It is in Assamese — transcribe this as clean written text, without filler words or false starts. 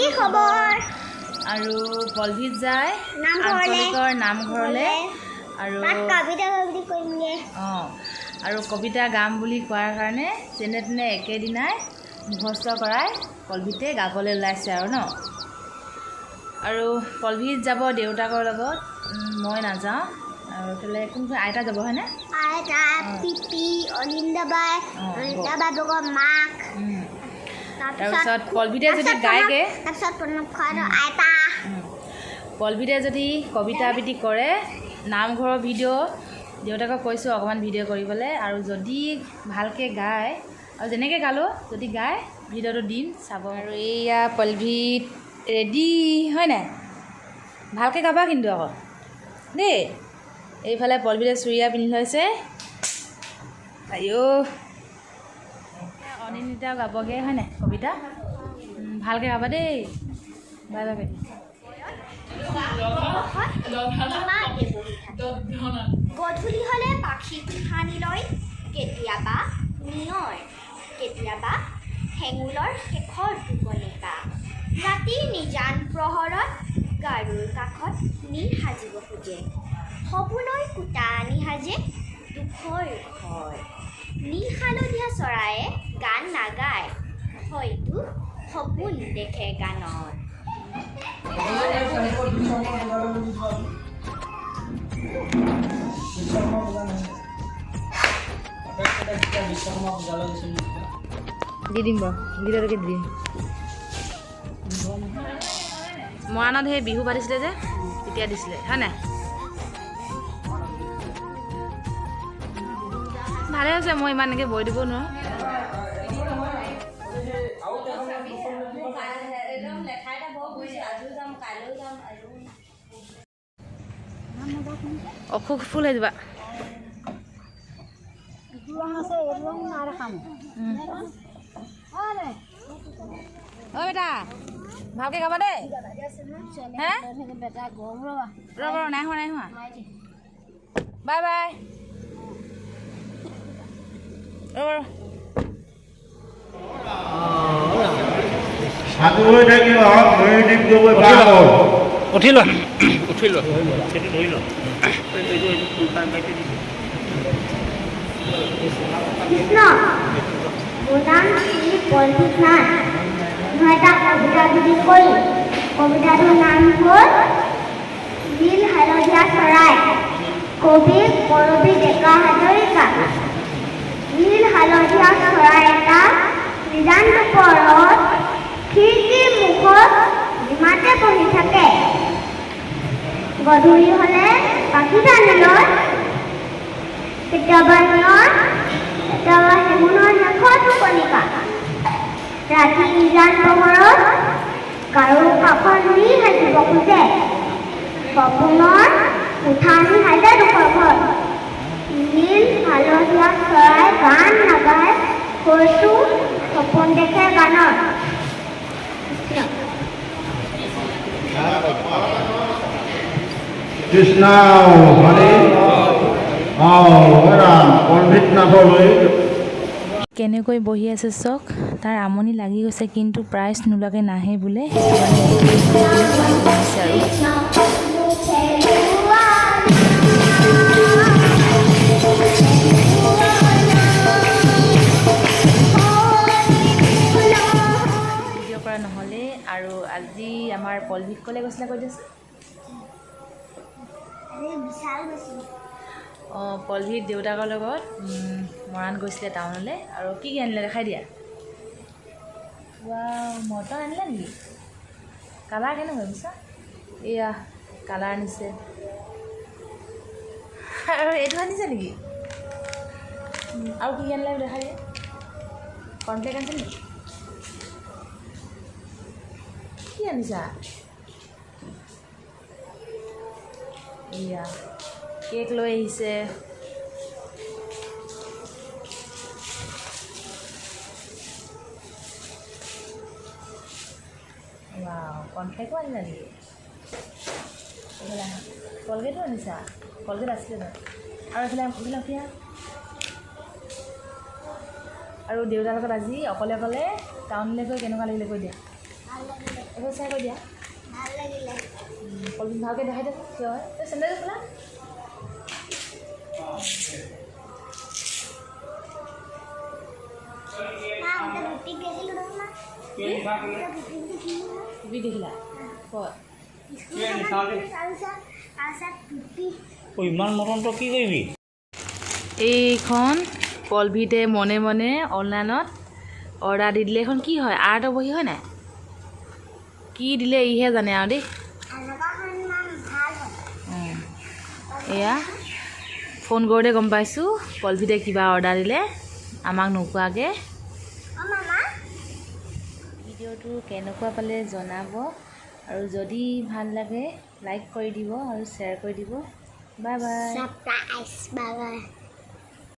কি খবৰ আৰু পলভিত যায় আঞ্চলিকৰ নামঘৰলৈ আৰু কবিতা বুলি কৈমগে আৰু কবিতা গাম বুলি কোৱাৰ কাৰণে যেনে তেনে একেদিনাই মুখস্থ কৰাই পলভিতে গাবলৈ ওলাইছে আৰু ন আৰু পলভিত যাব দেউতাকৰ লগত মই নাযাওঁ আৰু এইফালে কোন আইতা যাব হয়নে আইতা পিপি অনিন্দাবাই অনিন্দাবাই মাক তাৰপিছত পলভিতে যদি গায়গে তাৰপিছত প্ৰণৱ খুৱাটো আইতা পলভিতে যদি কবিতা আবৃত্তি কৰে নামঘৰৰ ভিডিঅ' দেউতাকক কৈছোঁ অকণমান ভিডিঅ' কৰিবলৈ আৰু যদি ভালকৈ গায় আৰু যেনেকৈ গালোঁ যদি গায় ভিডিঅ'টো দিম চাব আৰু এইয়া পলভিত ৰেডি হয় নাই ভালকৈ গাবা কিন্তু আকৌ দেই এইফালে পলভিতে চুৰিয়া পিন্ধি লৈছে আইঅ' অনিন্দিতাও গাবগৈ হয় নাই কবিতা ভালকৈ গাবা দেই বাই বাই গধূলি হ'লে পাখি ঠানি লয় কেতিয়াবা নিয়ৰ কেতিয়াবা হেঙুলৰ শেষৰ টোপনিকা ৰাতি নিজান প্ৰহৰত গাৰুৰ কাষত নি সাজিব খোজে সপোনৰ কুটা নিসাজে দুখৰ ঘৰ নিশালধীয়া চৰায়ে গান নাগায় হয়তো সপোন দেখে গানত দি দিম বাৰু ভিডিঅ'টোকে দি দিম মৰাণত সেই বিহু পাতিছিলে যে তেতিয়া দিছিলে হয় নাই ভালে হৈছে মই ইমান এনেকৈ বৈ দিব নোৱাৰোঁ অসুখ ফুল হৈ যাবা অ' বেটা ভালকৈ গাবা দেই হে ৰ'ব নাই হোৱা বাই বাই ৰ'ব উঠি লোৱা কৃষ্ণ মোৰ নাম শ্ৰী পলভিত নাথ মই এটা কবিতা আবৃত্তি কৰিম কবিতাটোৰ নাম হ'ল নীল হালধীয়া চৰাই কবি কৰবী ডেকা হাজৰিকা নীল হালধীয়া চৰাই এটা নিজান দুপৰত খিৰিকীৰ মুখত যিমাতে বহি থাকে গধূলি হ'লে পাখি টানি লয় কেতিয়াবা নিয়ৰ কেতিয়াবা হেঙুলৰ শেষৰ টোপনিকা ৰাতি নিজান পোহৰত গাৰুৰ কাষত নি সাজিব খোজে সপোনৰ কোঠা নি সাজে দুখৰ ঘৰ নীল হালধীয়া চৰাই গান নাগায় হয়তো সপোন দেখে গানত কৃষ্ণ হৰে পণ্ডিত নাথলৈ কেনেকৈ বহি আছে চাওক তাৰ আমনি লাগি গৈছে কিন্তু প্ৰাইজ নোলোৱাকৈ নাহে বোলে ভিডিঅ' কৰা নহ'লে আৰু আজি আমাৰ পলভিত ক'লে গৈছিলে কৈ দিছে অঁ পলভিত দেউতাকৰ লগত মৰাণ গৈছিলে টাউনলৈ আৰু কি আনিলে দেখাই দিয়া মটন আনিলে নেকি কালাৰ কেনেকুৱা বুজিছা এয়া কালাৰ আনিছে আৰু এইটো আনিছে নেকি আৰু কি আনিলে দেখাই দিয়া কৰ্ণফ্লেক্স আনিছে নেকি কি আনিছা এয়া কেক লৈ আহিছে কৰ্ণফ্লেক্সো আনিলা নেকি কলগেটো আনিছা কলগেট আছিলে ন আৰু এইফালে অফিয়া আৰু দেউতাৰ লগত আজি অকলে অকলে টাউনলৈ গৈ কেনেকুৱা লাগিলে কৈ দিয়া এইবোৰ চাই কৈ দিয়া ভাল লাগিলে পলভিন ভালকৈ দেখাই দে কিয় হয় এই চেণ্ডেল খোলা মা ওটা বুটিক গেছিল না টুপি দেখিলা ক'ত ইমান মটন তই কি কৰিবি এইখন পলভিতে মনে মনে অনলাইনত অৰ্ডাৰ দি দিলে এইখন কি হয় আৰ্টৰ বহি হয় নাই কি দিলে ইহে জানে আৰু দেই এয়া ফোন কৰোঁতে গম পাইছোঁ পলভিতে কিবা অৰ্ডাৰ দিলে আমাক নোকোৱাকৈ ভিডিঅ'টো কেনেকুৱা পালে জনাব আৰু যদি ভাল লাগে লাইক কৰি দিব আৰু শ্বেয়াৰ কৰি দিব bye bye Surprise, bye bye.